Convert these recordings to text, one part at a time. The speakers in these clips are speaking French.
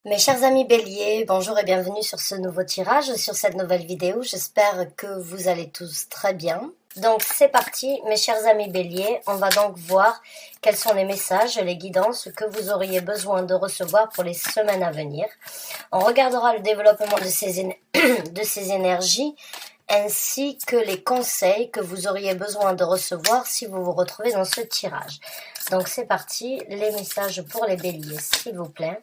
Mes chers amis Bélier, bonjour et bienvenue sur ce nouveau tirage, sur cette nouvelle vidéo. J'espère que vous allez tous très bien. Donc c'est parti mes chers amis Bélier, on va donc voir quels sont les messages, les guidances que vous auriez besoin de recevoir pour les semaines à venir. On regardera le développement de ces énergies ainsi que les conseils que vous auriez besoin de recevoir si vous vous retrouvez dans ce tirage. Donc c'est parti, les messages pour les Béliers s'il vous plaît.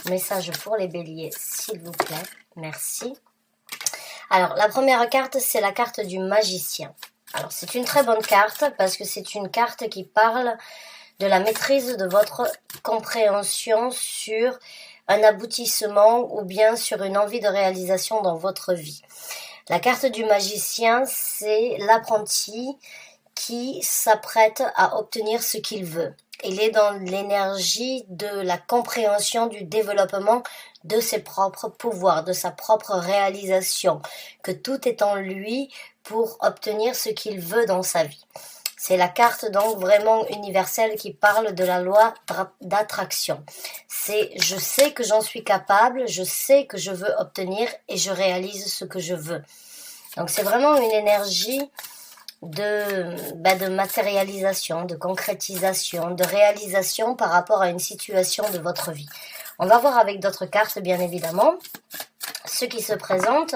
Message pour les Béliers, s'il vous plaît. Merci. Alors, la première carte, c'est la carte du magicien. Alors, c'est une très bonne carte parce que c'est une carte qui parle de la maîtrise de votre compréhension sur un aboutissement ou bien sur une envie de réalisation dans votre vie. La carte du magicien, c'est l'apprenti qui s'apprête à obtenir ce qu'il veut. Il est dans l'énergie de la compréhension du développement de ses propres pouvoirs, de sa propre réalisation, que tout est en lui pour obtenir ce qu'il veut dans sa vie. C'est la carte donc vraiment universelle qui parle de la loi d'attraction. C'est je sais que j'en suis capable, je sais que je veux obtenir et je réalise ce que je veux. Donc c'est vraiment une énergie de matérialisation, de concrétisation, de réalisation par rapport à une situation de votre vie. On va voir avec d'autres cartes, bien évidemment, ce qui se présente,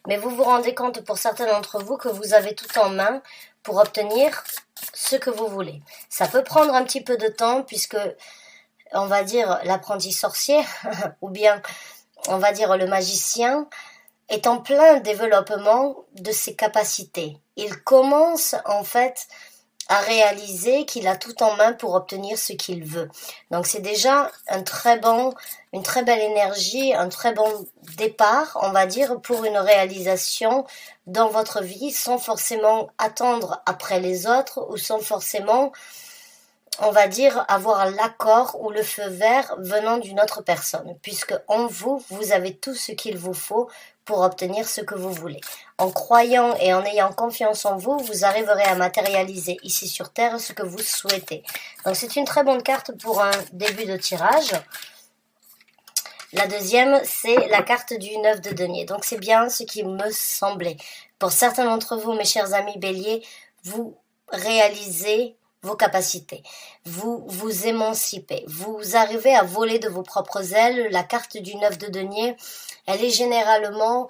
mais vous vous rendez compte pour certains d'entre vous que vous avez tout en main pour obtenir ce que vous voulez. Ça peut prendre un petit peu de temps puisque, on va dire, l'apprenti sorcier, ou bien, on va dire, le magicien, est en plein développement de ses capacités. Il commence en fait à réaliser qu'il a tout en main pour obtenir ce qu'il veut. Donc c'est déjà une très belle énergie, un très bon départ, on va dire, pour une réalisation dans votre vie sans forcément attendre après les autres ou sans forcément, on va dire, avoir l'accord ou le feu vert venant d'une autre personne, puisque en vous, vous avez tout ce qu'il vous faut pour obtenir ce que vous voulez. En croyant et en ayant confiance en vous, vous arriverez à matérialiser ici sur Terre ce que vous souhaitez. Donc c'est une très bonne carte pour un début de tirage. La deuxième, c'est la carte du 9 de denier. Donc c'est bien ce qui me semblait. Pour certains d'entre vous, mes chers amis Bélier, vous réalisez vos capacités, vous vous émancipez, vous arrivez à voler de vos propres ailes. La carte du 9 de denier, elle est généralement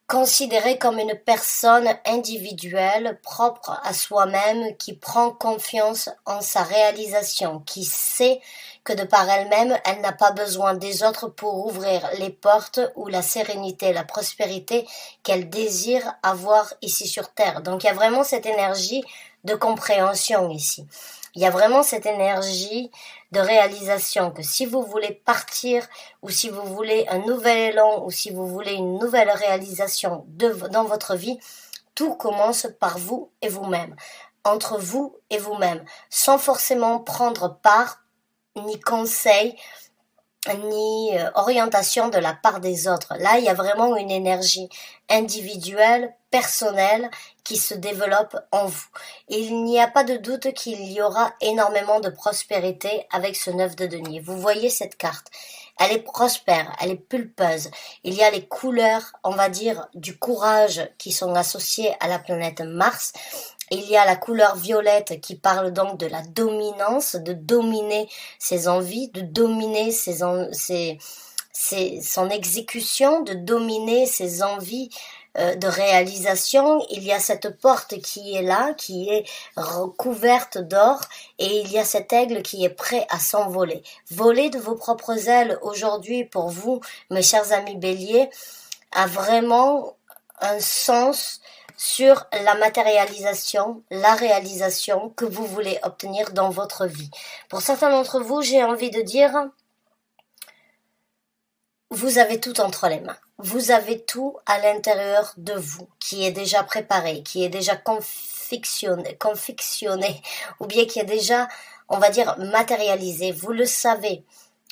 considérée comme une personne individuelle, propre à soi-même, qui prend confiance en sa réalisation, qui sait que de par elle-même, elle n'a pas besoin des autres pour ouvrir les portes ou la sérénité, la prospérité qu'elle désire avoir ici sur Terre. Donc il y a vraiment cette énergie de compréhension ici. Il y a vraiment cette énergie de réalisation que si vous voulez partir ou si vous voulez un nouvel élan ou si vous voulez une nouvelle réalisation dans votre vie, tout commence par vous et vous-même, entre vous et vous-même, sans forcément prendre part ni conseil ni orientation de la part des autres. Là, il y a vraiment une énergie individuelle, personnelle, qui se développe en vous. Et il n'y a pas de doute qu'il y aura énormément de prospérité avec ce 9 de denier. Vous voyez cette carte. Elle est prospère, elle est pulpeuse. Il y a les couleurs, on va dire, du courage qui sont associées à la planète Mars. Il y a la couleur violette qui parle donc de la dominance, de dominer ses envies, de dominer son exécution, de dominer ses envies de réalisation. Il y a cette porte qui est là, qui est recouverte d'or, et il y a cet aigle qui est prêt à s'envoler. Voler de vos propres ailes aujourd'hui pour vous, mes chers amis Bélier, a vraiment un sens sur la matérialisation, la réalisation que vous voulez obtenir dans votre vie. Pour certains d'entre vous, j'ai envie de dire, vous avez tout entre les mains. Vous avez tout à l'intérieur de vous, qui est déjà préparé, qui est déjà confectionné, ou bien qui est déjà, on va dire, matérialisé. Vous le savez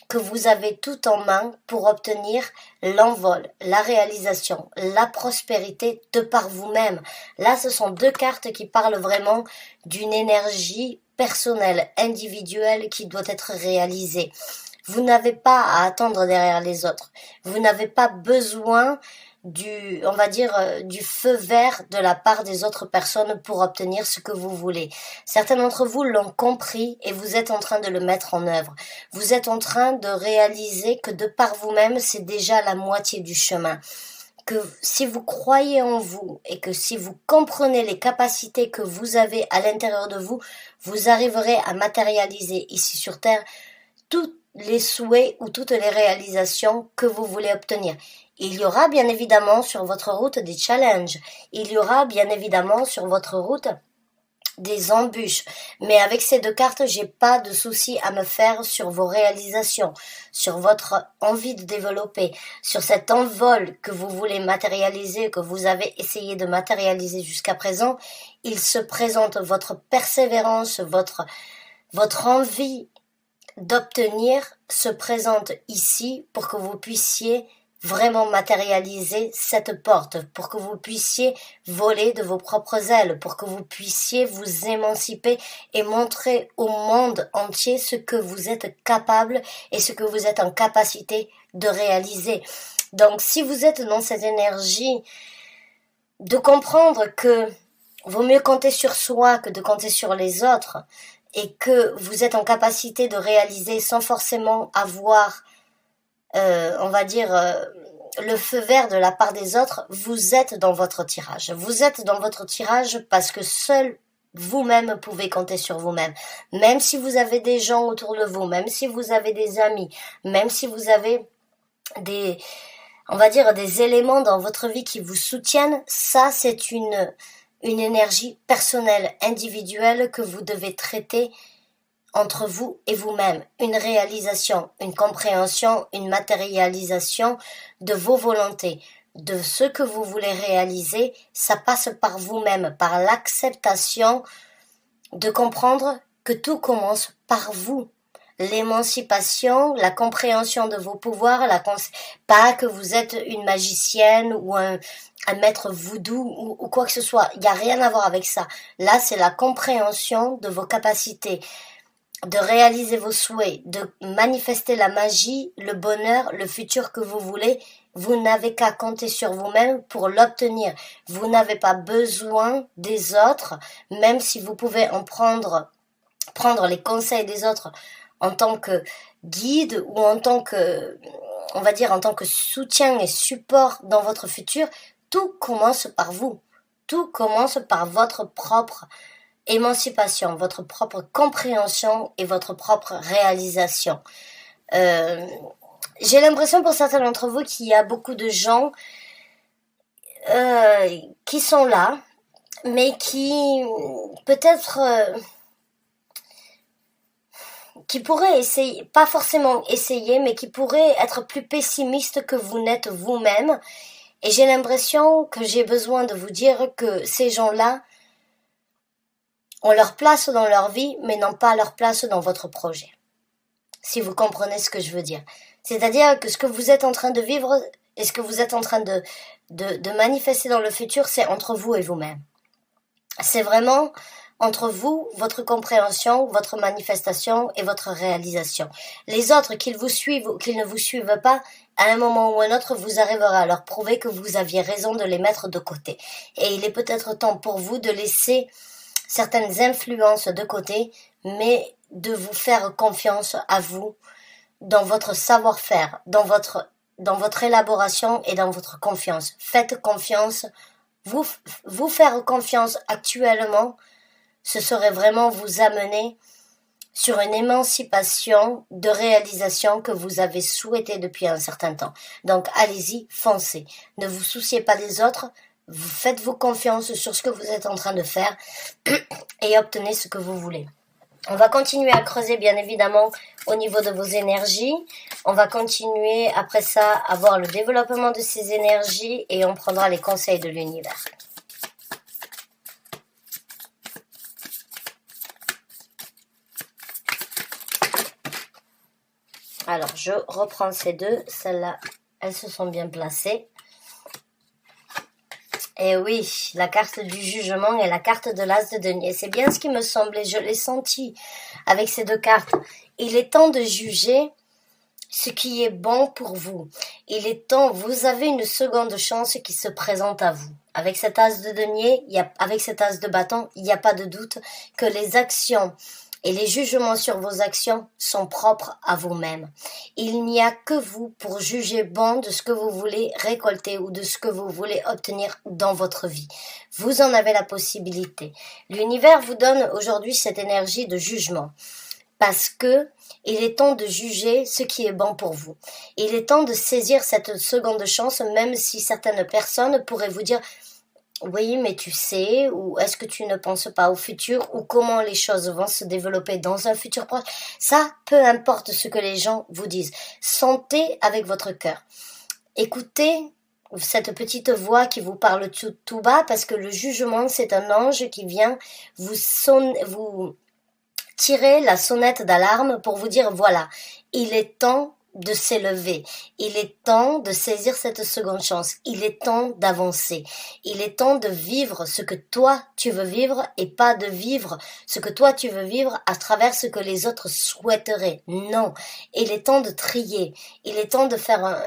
que vous avez tout en main pour obtenir l'envol, la réalisation, la prospérité de par vous-même. Là, ce sont deux cartes qui parlent vraiment d'une énergie personnelle, individuelle qui doit être réalisée. Vous n'avez pas à attendre derrière les autres. Vous n'avez pas besoin on va dire, du feu vert de la part des autres personnes pour obtenir ce que vous voulez. Certains d'entre vous l'ont compris et vous êtes en train de le mettre en œuvre. Vous êtes en train de réaliser que de par vous-même, c'est déjà la moitié du chemin. Que si vous croyez en vous et que si vous comprenez les capacités que vous avez à l'intérieur de vous, vous arriverez à matérialiser ici sur Terre tous les souhaits ou toutes les réalisations que vous voulez obtenir. Il y aura bien évidemment sur votre route des challenges. Il y aura bien évidemment sur votre route des embûches. Mais avec ces deux cartes, j'ai pas de souci à me faire sur vos réalisations, sur votre envie de développer, sur cet envol que vous voulez matérialiser, que vous avez essayé de matérialiser jusqu'à présent. Il se présente votre persévérance, votre envie d'obtenir se présente ici pour que vous puissiez vraiment matérialiser cette porte, pour que vous puissiez voler de vos propres ailes, pour que vous puissiez vous émanciper et montrer au monde entier ce que vous êtes capable et ce que vous êtes en capacité de réaliser. Donc si vous êtes dans cette énergie de comprendre que vaut mieux compter sur soi que de compter sur les autres, et que vous êtes en capacité de réaliser sans forcément avoir, on va dire, le feu vert de la part des autres, vous êtes dans votre tirage. Vous êtes dans votre tirage parce que seul vous-même pouvez compter sur vous-même. Même si vous avez des gens autour de vous, même si vous avez des amis, même si vous avez on va dire, des éléments dans votre vie qui vous soutiennent, ça c'est une énergie personnelle, individuelle que vous devez traiter entre vous et vous-même. Une réalisation, une compréhension, une matérialisation de vos volontés, de ce que vous voulez réaliser. Ça passe par vous-même, par l'acceptation de comprendre que tout commence par vous. L'émancipation, la compréhension de vos pouvoirs, pas que vous êtes une magicienne ou un maître voodoo ou quoi que ce soit. Il n'y a rien à voir avec ça. Là, c'est la compréhension de vos capacités, de réaliser vos souhaits, de manifester la magie, le bonheur, le futur que vous voulez. Vous n'avez qu'à compter sur vous-même pour l'obtenir. Vous n'avez pas besoin des autres, même si vous pouvez en prendre les conseils des autres en tant que guide ou en tant que, on va dire, en tant que soutien et support dans votre futur. Tout commence par vous. Tout commence par votre propre émancipation, votre propre compréhension et votre propre réalisation. J'ai l'impression pour certains d'entre vous qu'il y a beaucoup de gens qui sont là, mais qui peut-être qui pourraient essayer, pas forcément essayer, mais qui pourraient être plus pessimistes que vous n'êtes vous-même. Et j'ai l'impression que j'ai besoin de vous dire que ces gens-là ont leur place dans leur vie, mais n'ont pas leur place dans votre projet. Si vous comprenez ce que je veux dire. C'est-à-dire que ce que vous êtes en train de vivre et ce que vous êtes en train de manifester dans le futur, c'est entre vous et vous-même. C'est vraiment entre vous, votre compréhension, votre manifestation et votre réalisation. Les autres, qu'ils vous suivent ou qu'ils ne vous suivent pas, à un moment ou un autre, vous arriverez à leur prouver que vous aviez raison de les mettre de côté. Et il est peut-être temps pour vous de laisser certaines influences de côté, mais de vous faire confiance à vous, dans votre savoir-faire, dans votre élaboration et dans votre confiance. Faites confiance. Vous faire confiance actuellement, ce serait vraiment vous amener sur une émancipation de réalisation que vous avez souhaité depuis un certain temps. Donc allez-y, foncez. Ne vous souciez pas des autres, faites-vous confiance sur ce que vous êtes en train de faire et obtenez ce que vous voulez. On va continuer à creuser bien évidemment au niveau de vos énergies. On va continuer après ça à voir le développement de ces énergies et on prendra les conseils de l'univers. Alors, je reprends ces deux. Celles-là, elles se sont bien placées. Et oui, la carte du jugement et la carte de l'as de denier. C'est bien ce qui me semblait. Je l'ai senti avec ces deux cartes. Il est temps de juger ce qui est bon pour vous. Il est temps, vous avez une seconde chance qui se présente à vous. Avec cet as de denier, avec cet as de bâton, il n'y a pas de doute que les actions et les jugements sur vos actions sont propres à vous-même. Il n'y a que vous pour juger bon de ce que vous voulez récolter ou de ce que vous voulez obtenir dans votre vie. Vous en avez la possibilité. L'univers vous donne aujourd'hui cette énergie de jugement. Parce que il est temps de juger ce qui est bon pour vous. Il est temps de saisir cette seconde chance, même si certaines personnes pourraient vous dire « Oui, mais tu sais, ou est-ce que tu ne penses pas au futur, ou comment les choses vont se développer dans un futur proche ?» Ça, peu importe ce que les gens vous disent. Sentez avec votre cœur. Écoutez cette petite voix qui vous parle tout bas, parce que le jugement, c'est un ange qui vient vous tirer la sonnette d'alarme pour vous dire voilà, il est temps de s'élever, il est temps de saisir cette seconde chance, il est temps d'avancer, il est temps de vivre ce que toi tu veux vivre et pas de vivre ce que toi tu veux vivre à travers ce que les autres souhaiteraient. Non, il est temps de trier, il est temps de faire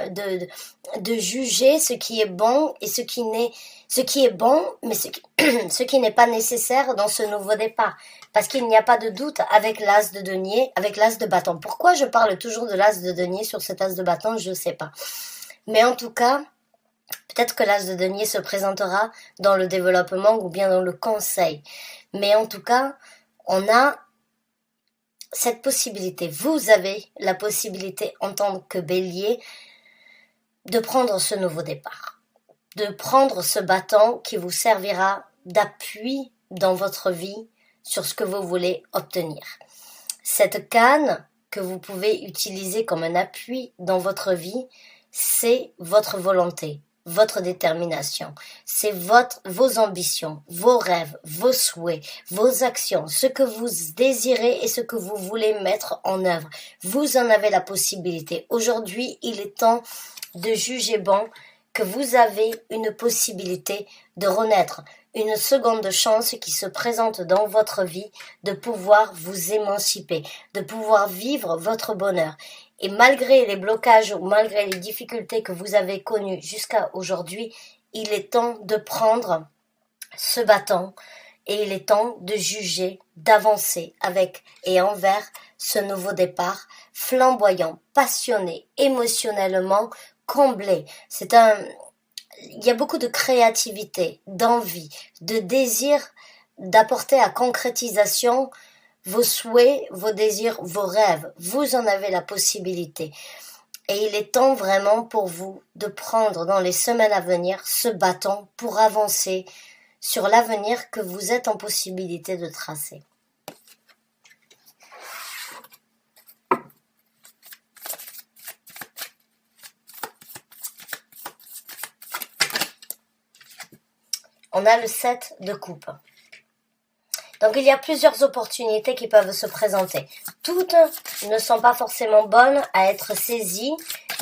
de juger ce qui est bon et ce qui est bon, mais ce qui n'est pas nécessaire dans ce nouveau départ. Parce qu'il n'y a pas de doute avec l'as de denier, avec l'as de bâton. Pourquoi je parle toujours de l'as de denier sur cet as de bâton, je ne sais pas. Mais en tout cas, peut-être que l'as de denier se présentera dans le développement ou bien dans le conseil. Mais en tout cas, on a cette possibilité. Vous avez la possibilité en tant que bélier de prendre ce nouveau départ. De prendre ce bâton qui vous servira d'appui dans votre vie sur ce que vous voulez obtenir. Cette canne que vous pouvez utiliser comme un appui dans votre vie, c'est votre volonté, votre détermination, c'est vos ambitions, vos rêves, vos souhaits, vos actions, ce que vous désirez et ce que vous voulez mettre en œuvre. Vous en avez la possibilité. Aujourd'hui, il est temps de juger bon que vous avez une possibilité de renaître, une seconde chance qui se présente dans votre vie, de pouvoir vous émanciper, de pouvoir vivre votre bonheur. Et malgré les blocages ou malgré les difficultés que vous avez connues jusqu'à aujourd'hui, il est temps de prendre ce bâton et il est temps de juger, d'avancer avec et envers ce nouveau départ flamboyant, passionné, émotionnellement comblé. Il y a beaucoup de créativité, d'envie, de désir d'apporter à concrétisation vos souhaits, vos désirs, vos rêves. Vous en avez la possibilité. Et il est temps vraiment pour vous de prendre dans les semaines à venir ce bâton pour avancer sur l'avenir que vous êtes en possibilité de tracer. On a le 7 de coupe. Donc il y a plusieurs opportunités qui peuvent se présenter. Toutes ne sont pas forcément bonnes à être saisies,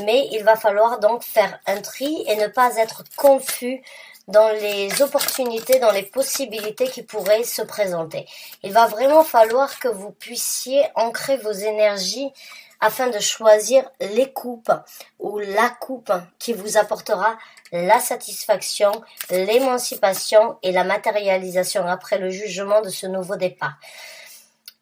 mais il va falloir donc faire un tri et ne pas être confus dans les opportunités, dans les possibilités qui pourraient se présenter. Il va vraiment falloir que vous puissiez ancrer vos énergies afin de choisir les coupes ou la coupe qui vous apportera la satisfaction, l'émancipation et la matérialisation après le jugement de ce nouveau départ.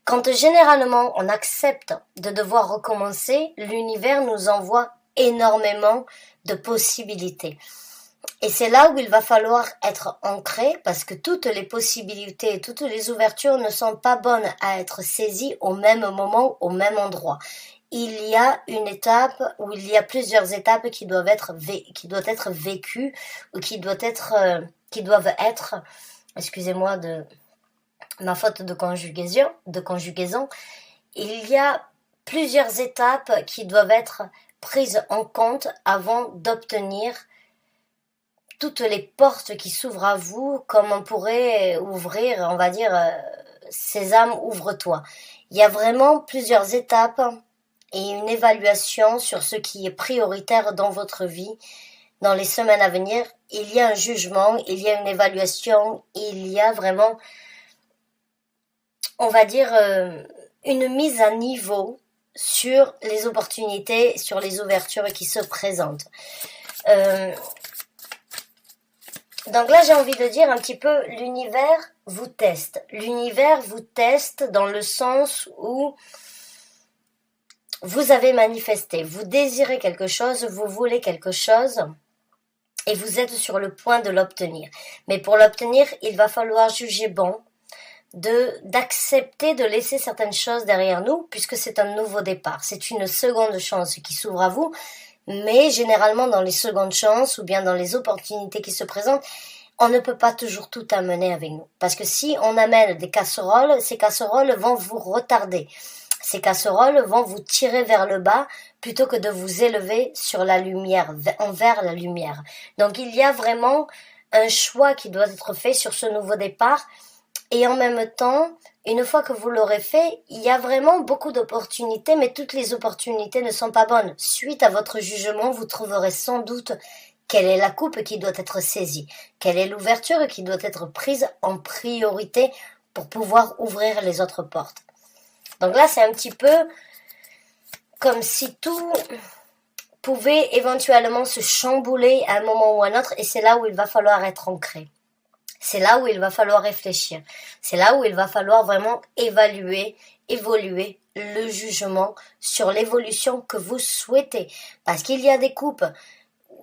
Quand généralement on accepte de devoir recommencer, l'univers nous envoie énormément de possibilités. Et c'est là où il va falloir être ancré parce que toutes les possibilités et toutes les ouvertures ne sont pas bonnes à être saisies au même moment, au même endroit. Il y a une étape ou il y a plusieurs étapes qui doivent être vécues ou qui doivent être, excusez-moi de ma faute de conjugaison, il y a plusieurs étapes qui doivent être prises en compte avant d'obtenir toutes les portes qui s'ouvrent à vous, comme on pourrait ouvrir, on va dire, Sésame, ouvre-toi. Il y a vraiment plusieurs étapes et une évaluation sur ce qui est prioritaire dans votre vie. Dans les semaines à venir, il y a un jugement, il y a une évaluation, il y a vraiment, on va dire, une mise à niveau sur les opportunités, sur les ouvertures qui se présentent. Donc là, j'ai envie de dire un petit peu, l'univers vous teste. L'univers vous teste dans le sens où vous avez manifesté, vous désirez quelque chose, vous voulez quelque chose et vous êtes sur le point de l'obtenir. Mais pour l'obtenir, il va falloir juger bon d'accepter de laisser certaines choses derrière nous puisque c'est un nouveau départ. C'est une seconde chance qui s'ouvre à vous. Mais généralement, dans les secondes chances ou bien dans les opportunités qui se présentent, on ne peut pas toujours tout amener avec nous. Parce que si on amène des casseroles, ces casseroles vont vous retarder. Ces casseroles vont vous tirer vers le bas plutôt que de vous élever sur la lumière, envers la lumière. Donc il y a vraiment un choix qui doit être fait sur ce nouveau départ. Et en même temps, une fois que vous l'aurez fait, il y a vraiment beaucoup d'opportunités, mais toutes les opportunités ne sont pas bonnes. Suite à votre jugement, vous trouverez sans doute quelle est la coupe qui doit être saisie, quelle est l'ouverture qui doit être prise en priorité pour pouvoir ouvrir les autres portes. Donc là, c'est un petit peu comme si tout pouvait éventuellement se chambouler à un moment ou à un autre, et c'est là où il va falloir être ancré. C'est là où il va falloir réfléchir. C'est là où il va falloir vraiment évoluer le jugement sur l'évolution que vous souhaitez. Parce qu'il y a des coupes.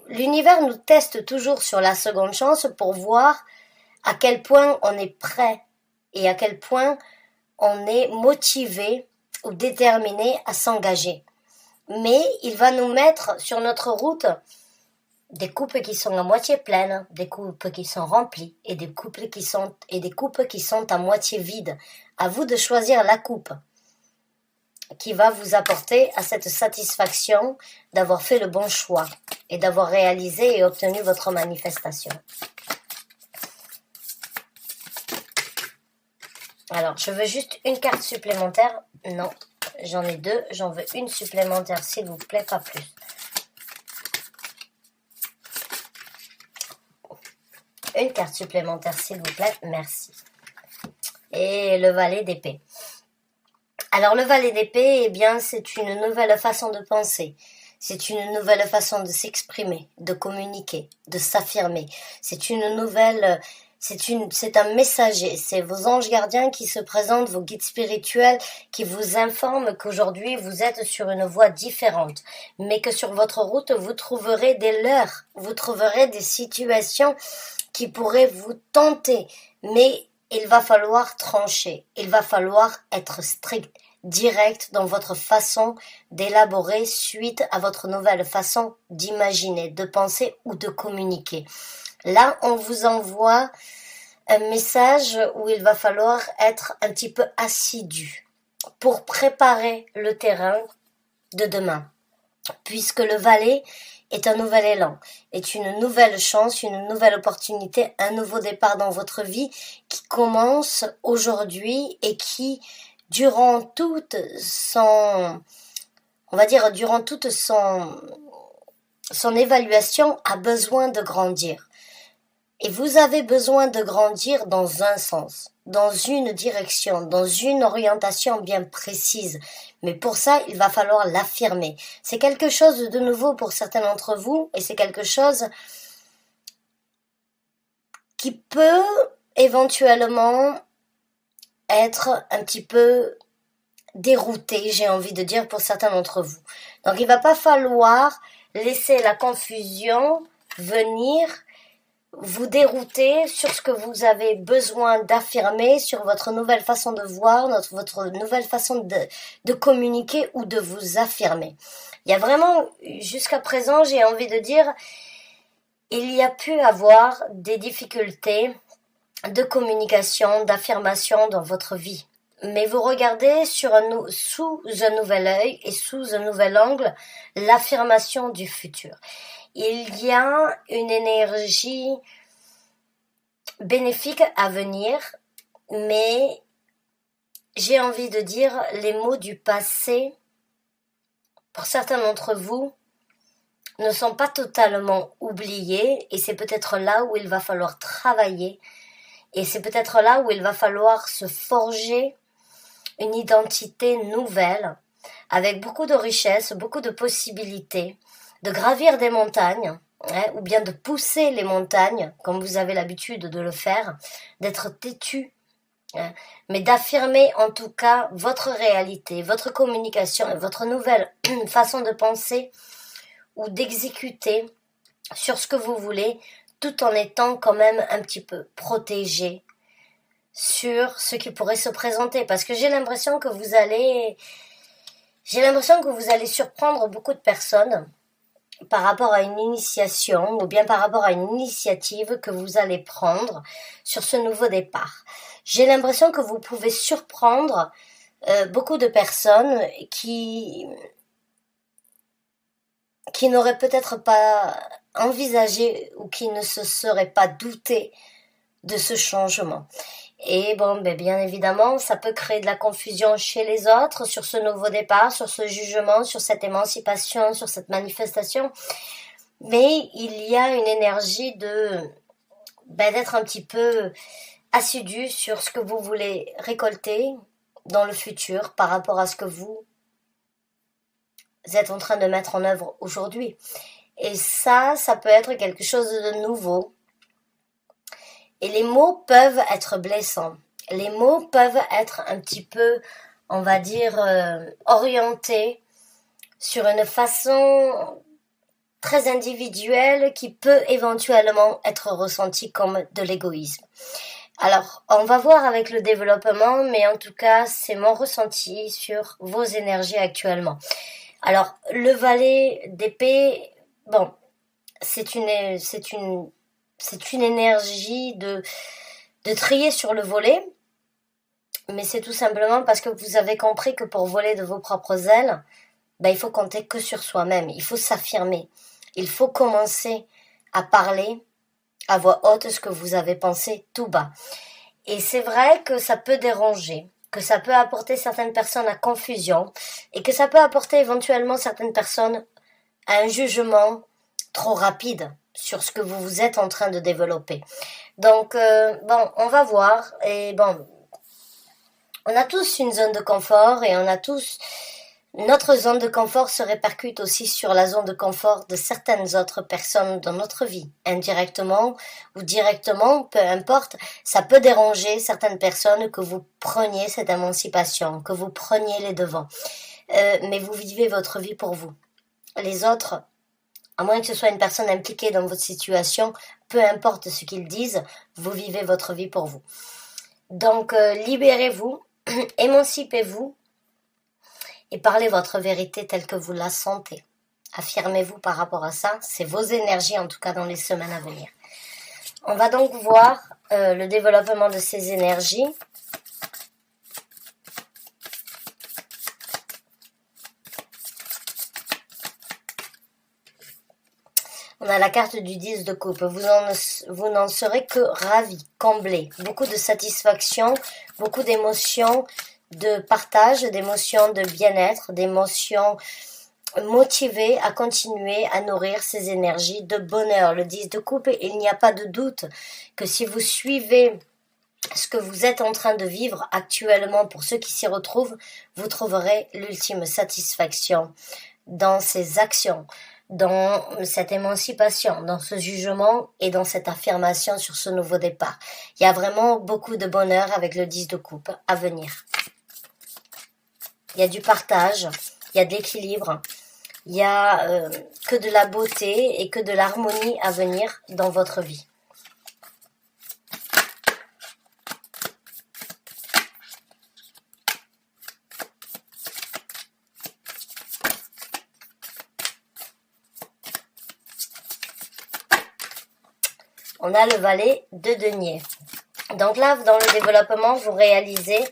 L'univers nous teste toujours sur la seconde chance pour voir à quel point on est prêt et à quel point on est motivé ou déterminé à s'engager. Mais il va nous mettre sur notre route des coupes qui sont à moitié pleines, des coupes qui sont remplies et des coupes qui sont à moitié vides. À vous de choisir la coupe qui va vous apporter à cette satisfaction d'avoir fait le bon choix et d'avoir réalisé et obtenu votre manifestation. Alors, je veux juste une carte supplémentaire. Non, j'en ai deux. J'en veux une supplémentaire, s'il vous plaît, pas plus. Une carte supplémentaire, s'il vous plaît. Merci. Et le valet d'épée. Alors, le valet d'épée, eh bien, c'est une nouvelle façon de penser. C'est une nouvelle façon de s'exprimer, de communiquer, de s'affirmer. C'est un messager. C'est vos anges gardiens qui se présentent, vos guides spirituels qui vous informent qu'aujourd'hui, vous êtes sur une voie différente. Mais que sur votre route, vous trouverez des leurres. Vous trouverez des situations qui pourraient vous tenter. Mais il va falloir trancher. Il va falloir être strict, direct dans votre façon d'élaborer suite à votre nouvelle façon d'imaginer, de penser ou de communiquer. Là, on vous envoie un message où il va falloir être un petit peu assidu pour préparer le terrain de demain. Puisque le valet est un nouvel élan, est une nouvelle chance, une nouvelle opportunité, un nouveau départ dans votre vie qui commence aujourd'hui et qui, durant toute son évaluation, a besoin de grandir. Et vous avez besoin de grandir dans un sens, dans une direction, dans une orientation bien précise. Mais pour ça, il va falloir l'affirmer. C'est quelque chose de nouveau pour certains d'entre vous et c'est quelque chose qui peut éventuellement être un petit peu dérouté, j'ai envie de dire, pour certains d'entre vous. Donc, il va pas falloir laisser la confusion venir vous dérouter sur ce que vous avez besoin d'affirmer, sur votre nouvelle façon de voir, votre nouvelle façon de communiquer ou de vous affirmer. Il y a vraiment, jusqu'à présent, j'ai envie de dire, il y a pu avoir des difficultés de communication, d'affirmation dans votre vie. Mais vous regardez sous un nouvel œil et sous un nouvel angle l'affirmation du futur. Il y a une énergie bénéfique à venir, mais j'ai envie de dire les mots du passé, pour certains d'entre vous, ne sont pas totalement oubliés et c'est peut-être là où il va falloir travailler et c'est peut-être là où il va falloir se forger une identité nouvelle avec beaucoup de richesses, beaucoup de possibilités, de gravir des montagnes, ou bien de pousser les montagnes, comme vous avez l'habitude de le faire, d'être têtu, mais d'affirmer en tout cas votre réalité, votre communication et votre nouvelle façon de penser ou d'exécuter sur ce que vous voulez, tout en étant quand même un petit peu protégé sur ce qui pourrait se présenter. Parce que j'ai l'impression que vous allez surprendre beaucoup de personnes par rapport à une initiation ou bien par rapport à une initiative que vous allez prendre sur ce nouveau départ. J'ai l'impression que vous pouvez surprendre beaucoup de personnes qui n'auraient peut-être pas envisagé ou qui ne se seraient pas doutés de ce changement. Et bon, bien évidemment, ça peut créer de la confusion chez les autres sur ce nouveau départ, sur ce jugement, sur cette émancipation, sur cette manifestation. Mais il y a une énergie d'être un petit peu assidu sur ce que vous voulez récolter dans le futur par rapport à ce que vous êtes en train de mettre en œuvre aujourd'hui. Et ça peut être quelque chose de nouveau. Et les mots peuvent être blessants. Les mots peuvent être un petit peu, on va dire, orientés sur une façon très individuelle qui peut éventuellement être ressentie comme de l'égoïsme. Alors, on va voir avec le développement, mais en tout cas, c'est mon ressenti sur vos énergies actuellement. Alors, le valet d'épée, bon, c'est une énergie de trier sur le volet, mais c'est tout simplement parce que vous avez compris que pour voler de vos propres ailes, il faut compter que sur soi-même, il faut s'affirmer, il faut commencer à parler à voix haute ce que vous avez pensé tout bas. Et c'est vrai que ça peut déranger, que ça peut apporter certaines personnes à confusion, et que ça peut apporter éventuellement certaines personnes à un jugement trop rapide sur ce que vous êtes en train de développer. Donc, on va voir. Et bon, on a tous une zone de confort et on a tous... Notre zone de confort se répercute aussi sur la zone de confort de certaines autres personnes dans notre vie, indirectement ou directement, peu importe. Ça peut déranger certaines personnes que vous preniez cette émancipation, que vous preniez les devants. Mais vous vivez votre vie pour vous. Les autres, à moins que ce soit une personne impliquée dans votre situation, peu importe ce qu'ils disent, vous vivez votre vie pour vous. Donc, libérez-vous, émancipez-vous et parlez votre vérité telle que vous la sentez. Affirmez-vous par rapport à ça. C'est vos énergies, en tout cas dans les semaines à venir. On va donc voir le développement de ces énergies. On a la carte du 10 de coupe. Vous n'en serez que ravis, comblés. Beaucoup de satisfaction, beaucoup d'émotions, de partage, d'émotions de bien-être, d'émotions motivées à continuer à nourrir ces énergies de bonheur. Le 10 de coupe, il n'y a pas de doute que si vous suivez ce que vous êtes en train de vivre actuellement, pour ceux qui s'y retrouvent, vous trouverez l'ultime satisfaction dans ces actions, dans cette émancipation, dans ce jugement et dans cette affirmation sur ce nouveau départ. Il y a vraiment beaucoup de bonheur avec le 10 de coupe à venir. Il y a du partage, il y a de l'équilibre, il y a que de la beauté et que de l'harmonie à venir dans votre vie. On a le valet de denier. Donc là, dans le développement, vous réalisez...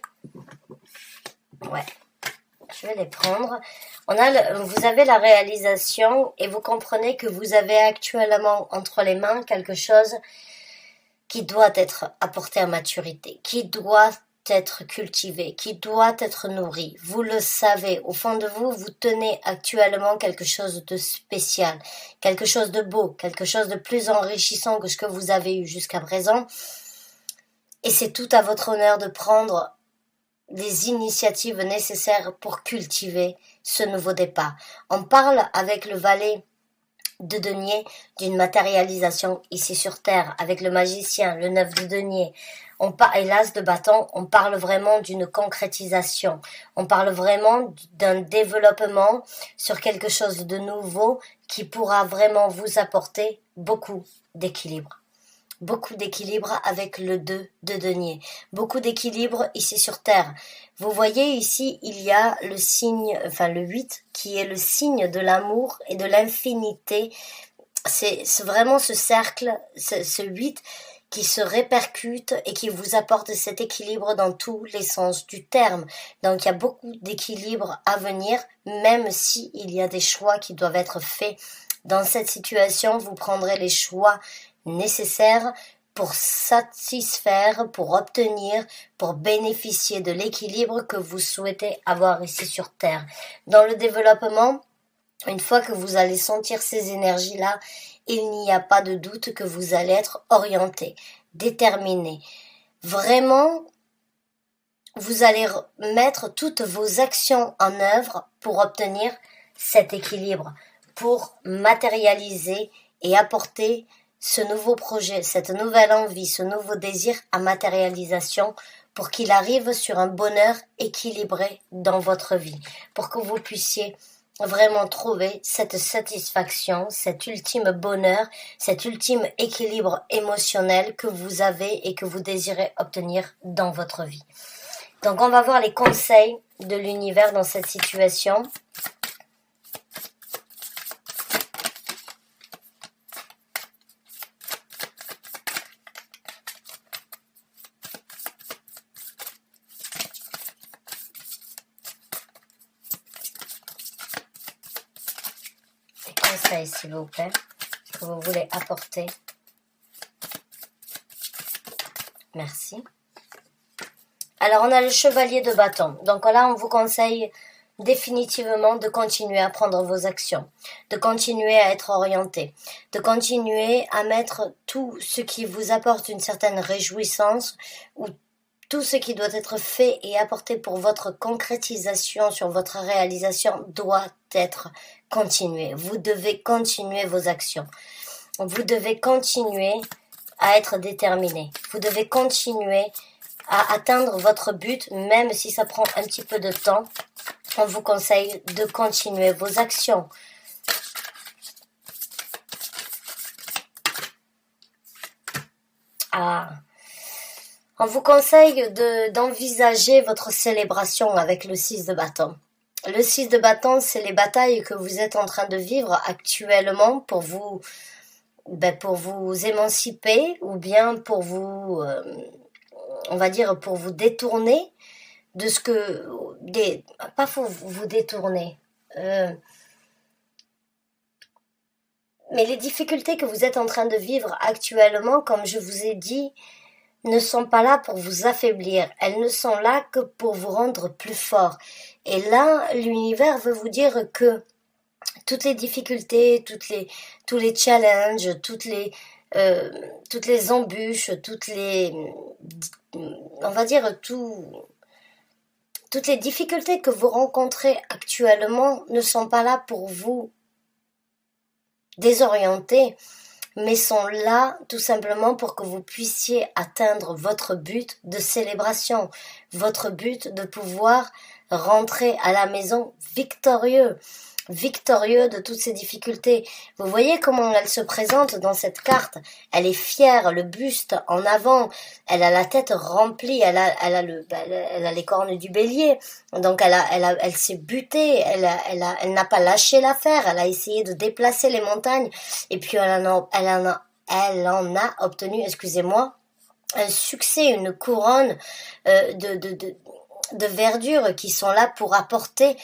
Ouais, je vais les prendre. Vous avez la réalisation et vous comprenez que vous avez actuellement entre les mains quelque chose qui doit être apporté à maturité, qui doit être cultivé, qui doit être nourri. Vous le savez, au fond de vous, vous tenez actuellement quelque chose de spécial, quelque chose de beau, quelque chose de plus enrichissant que ce que vous avez eu jusqu'à présent. Et c'est tout à votre honneur de prendre les initiatives nécessaires pour cultiver ce nouveau départ. On parle avec le valet de denier d'une matérialisation ici sur terre, avec le magicien, le 9 de denier, et l'as de bâton, on parle vraiment d'une concrétisation, on parle vraiment d'un développement sur quelque chose de nouveau qui pourra vraiment vous apporter beaucoup d'équilibre. Beaucoup d'équilibre avec le 2 de denier. Beaucoup d'équilibre ici sur terre. Vous voyez ici, il y a le signe, enfin le 8, qui est le signe de l'amour et de l'infinité. C'est vraiment ce cercle, ce 8 qui se répercute et qui vous apporte cet équilibre dans tous les sens du terme. Donc il y a beaucoup d'équilibre à venir, même si il y a des choix qui doivent être faits. Dans cette situation, vous prendrez les choix nécessaires pour satisfaire, pour obtenir, pour bénéficier de l'équilibre que vous souhaitez avoir ici sur Terre. Dans le développement, une fois que vous allez sentir ces énergies-là, il n'y a pas de doute que vous allez être orienté, déterminé. Vraiment, vous allez mettre toutes vos actions en œuvre pour obtenir cet équilibre, pour matérialiser et apporter ce nouveau projet, cette nouvelle envie, ce nouveau désir à matérialisation pour qu'il arrive sur un bonheur équilibré dans votre vie, pour que vous puissiez vraiment trouver cette satisfaction, cet ultime bonheur, cet ultime équilibre émotionnel que vous avez et que vous désirez obtenir dans votre vie. Donc on va voir les conseils de l'univers dans cette situation. Conseils, s'il vous plaît, que vous voulez apporter. Merci. Alors, on a le chevalier de bâton. Donc là, on vous conseille définitivement de continuer à prendre vos actions, de continuer à être orienté, de continuer à mettre tout ce qui vous apporte une certaine réjouissance ou tout ce qui doit être fait et apporté pour votre concrétisation sur votre réalisation doit être continué. Vous devez continuer vos actions. Vous devez continuer à être déterminé. Vous devez continuer à atteindre votre but, même si ça prend un petit peu de temps. On vous conseille de continuer vos actions. On vous conseille d'envisager votre célébration avec le 6 de bâton. Le 6 de bâton, c'est les batailles que vous êtes en train de vivre actuellement pour vous émanciper ou bien pour vous, on va dire, pour vous détourner de ce que... pas pour vous détourner. Mais les difficultés que vous êtes en train de vivre actuellement, comme je vous ai dit, ne sont pas là pour vous affaiblir. Elles ne sont là que pour vous rendre plus fort. Et là, l'univers veut vous dire que toutes les difficultés, tous les challenges, toutes les embûches, on va dire toutes les difficultés que vous rencontrez actuellement ne sont pas là pour vous désorienter, mais sont là tout simplement pour que vous puissiez atteindre votre but de célébration, votre but de pouvoir rentrer à la maison victorieux de toutes ces difficultés. Vous voyez comment elle se présente dans cette carte. Elle est fière, le buste en avant, elle a la tête remplie, elle a les cornes du bélier. Donc elle s'est butée, elle n'a pas lâché l'affaire, elle a essayé de déplacer les montagnes et puis elle en a obtenu, excusez-moi, un succès, une couronne de verdure qui sont là pour apporter,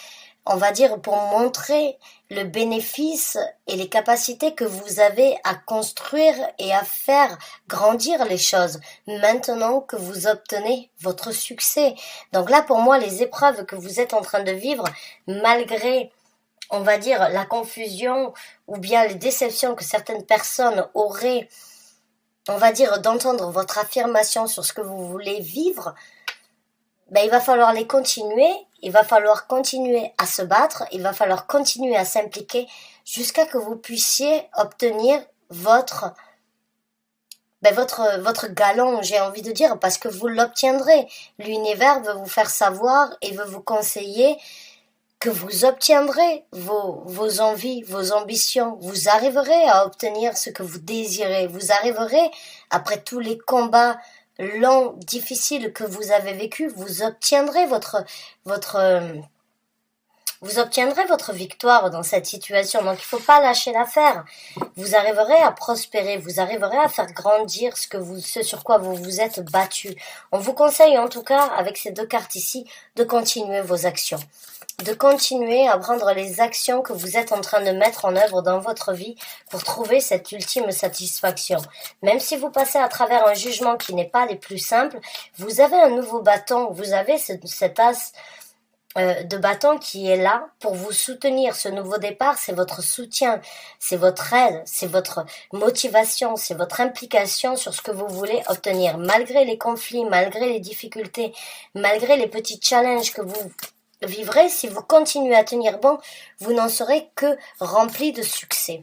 on va dire, pour montrer le bénéfice et les capacités que vous avez à construire et à faire grandir les choses maintenant que vous obtenez votre succès. Donc là, pour moi, les épreuves que vous êtes en train de vivre, malgré, on va dire, la confusion ou bien les déceptions que certaines personnes auraient, on va dire, d'entendre votre affirmation sur ce que vous voulez vivre, il va falloir les continuer il va falloir continuer à se battre, il va falloir continuer à s'impliquer jusqu'à que vous puissiez obtenir votre galon, j'ai envie de dire, parce que vous l'obtiendrez. L'univers veut vous faire savoir et veut vous conseiller que vous obtiendrez vos envies, vos ambitions. Vous arriverez à obtenir ce que vous désirez. Vous arriverez, après tous les combats longs, difficiles que vous avez vécus, vous obtiendrez votre victoire dans cette situation. Donc, il faut pas lâcher l'affaire. Vous arriverez à prospérer. Vous arriverez à faire grandir ce sur quoi vous vous êtes battu. On vous conseille, en tout cas, avec ces 2 cartes ici, de continuer vos actions. De continuer à prendre les actions que vous êtes en train de mettre en œuvre dans votre vie pour trouver cette ultime satisfaction. Même si vous passez à travers un jugement qui n'est pas les plus simples, vous avez un nouveau bâton. Vous avez cet as de bâton qui est là pour vous soutenir. Ce nouveau départ, c'est votre soutien, c'est votre aide, c'est votre motivation, c'est votre implication sur ce que vous voulez obtenir. Malgré les conflits, malgré les difficultés, malgré les petits challenges que vous vivrez, si vous continuez à tenir bon, vous n'en serez que rempli de succès.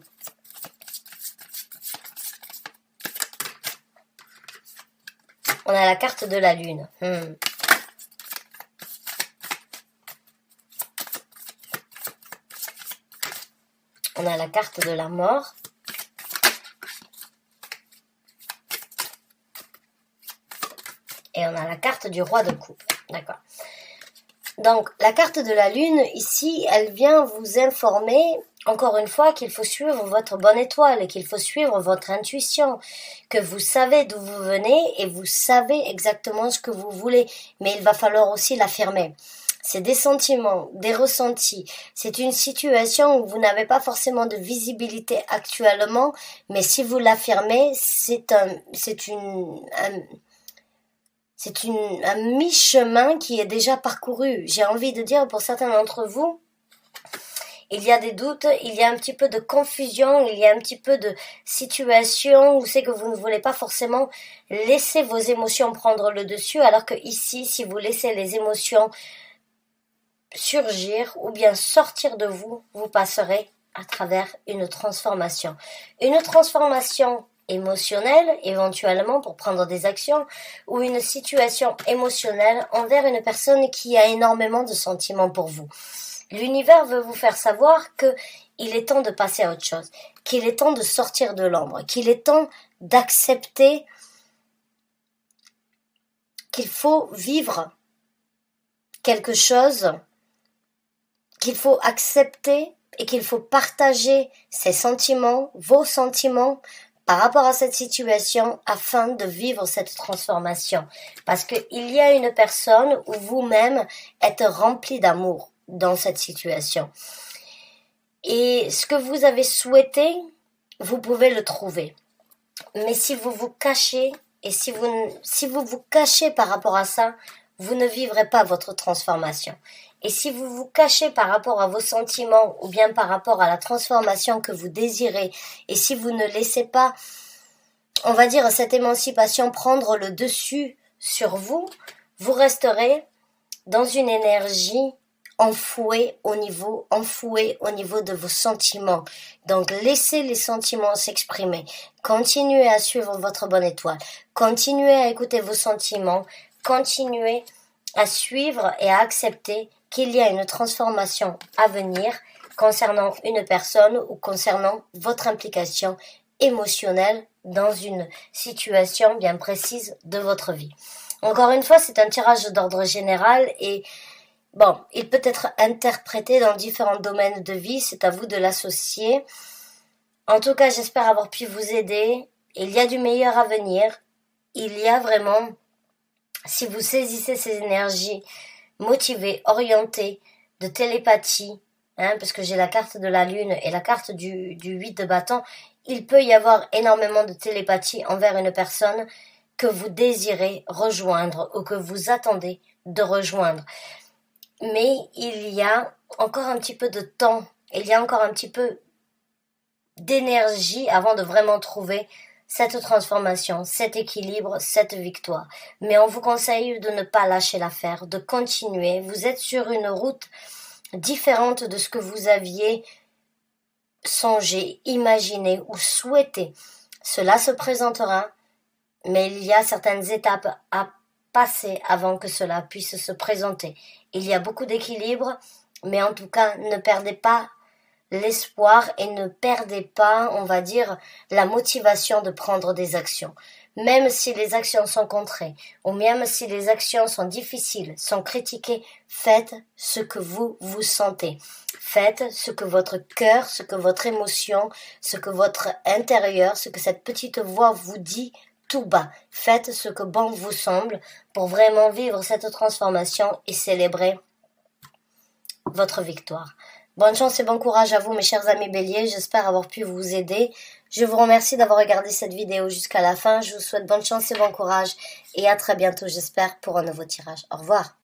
On a la carte de la lune. On a la carte de la mort. Et on a la carte du roi de coupe. D'accord. Donc, la carte de la lune, ici, elle vient vous informer, encore une fois, qu'il faut suivre votre bonne étoile, et qu'il faut suivre votre intuition, que vous savez d'où vous venez et vous savez exactement ce que vous voulez. Mais il va falloir aussi l'affirmer. C'est des sentiments, des ressentis. C'est une situation où vous n'avez pas forcément de visibilité actuellement, mais si vous l'affirmez, c'est un mi-chemin qui est déjà parcouru. J'ai envie de dire, pour certains d'entre vous, il y a des doutes, il y a un petit peu de confusion, il y a un petit peu de situation où c'est que vous ne voulez pas forcément laisser vos émotions prendre le dessus, alors que ici, si vous laissez les émotions surgir ou bien sortir de vous, vous passerez à travers une transformation. Une transformation émotionnelle, éventuellement pour prendre des actions, ou une situation émotionnelle envers une personne qui a énormément de sentiments pour vous. L'univers veut vous faire savoir que il est temps de passer à autre chose, qu'il est temps de sortir de l'ombre, qu'il est temps d'accepter qu'il faut vivre quelque chose, qu'il faut accepter et qu'il faut partager ses sentiments, vos sentiments, par rapport à cette situation afin de vivre cette transformation. Parce qu'il y a une personne où vous-même êtes rempli d'amour dans cette situation. Et ce que vous avez souhaité, vous pouvez le trouver. Mais si vous vous cachez, et si vous vous cachez par rapport à ça, vous ne vivrez pas votre transformation. Et si vous vous cachez par rapport à vos sentiments ou bien par rapport à la transformation que vous désirez, et si vous ne laissez pas, on va dire, cette émancipation prendre le dessus sur vous, vous resterez dans une énergie enfouée au niveau de vos sentiments. Donc, laissez les sentiments s'exprimer. Continuez à suivre votre bonne étoile. Continuez à écouter vos sentiments. Continuez à suivre et à accepter qu'il y a une transformation à venir concernant une personne ou concernant votre implication émotionnelle dans une situation bien précise de votre vie. Encore une fois, c'est un tirage d'ordre général et bon, il peut être interprété dans différents domaines de vie, c'est à vous de l'associer. En tout cas, j'espère avoir pu vous aider. Il y a du meilleur à venir. Il y a vraiment, si vous saisissez ces énergies motivées, orientées, de télépathie, parce que j'ai la carte de la lune et la carte du 8 de bâton, il peut y avoir énormément de télépathie envers une personne que vous désirez rejoindre ou que vous attendez de rejoindre. Mais il y a encore un petit peu de temps, il y a encore un petit peu d'énergie avant de vraiment trouver cette transformation, cet équilibre, cette victoire. Mais on vous conseille de ne pas lâcher l'affaire, de continuer. Vous êtes sur une route différente de ce que vous aviez songé, imaginé ou souhaité. Cela se présentera, mais il y a certaines étapes à passer avant que cela puisse se présenter. Il y a beaucoup d'équilibre, mais en tout cas, ne perdez pas l'espoir et ne perdez pas, on va dire, la motivation de prendre des actions. Même si les actions sont contrées, ou même si les actions sont difficiles, sont critiquées, faites ce que vous sentez. Faites ce que votre cœur, ce que votre émotion, ce que votre intérieur, ce que cette petite voix vous dit tout bas. Faites ce que bon vous semble pour vraiment vivre cette transformation et célébrer votre victoire. Bonne chance et bon courage à vous, mes chers amis béliers. J'espère avoir pu vous aider. Je vous remercie d'avoir regardé cette vidéo jusqu'à la fin. Je vous souhaite bonne chance et bon courage. Et à très bientôt, j'espère, pour un nouveau tirage. Au revoir.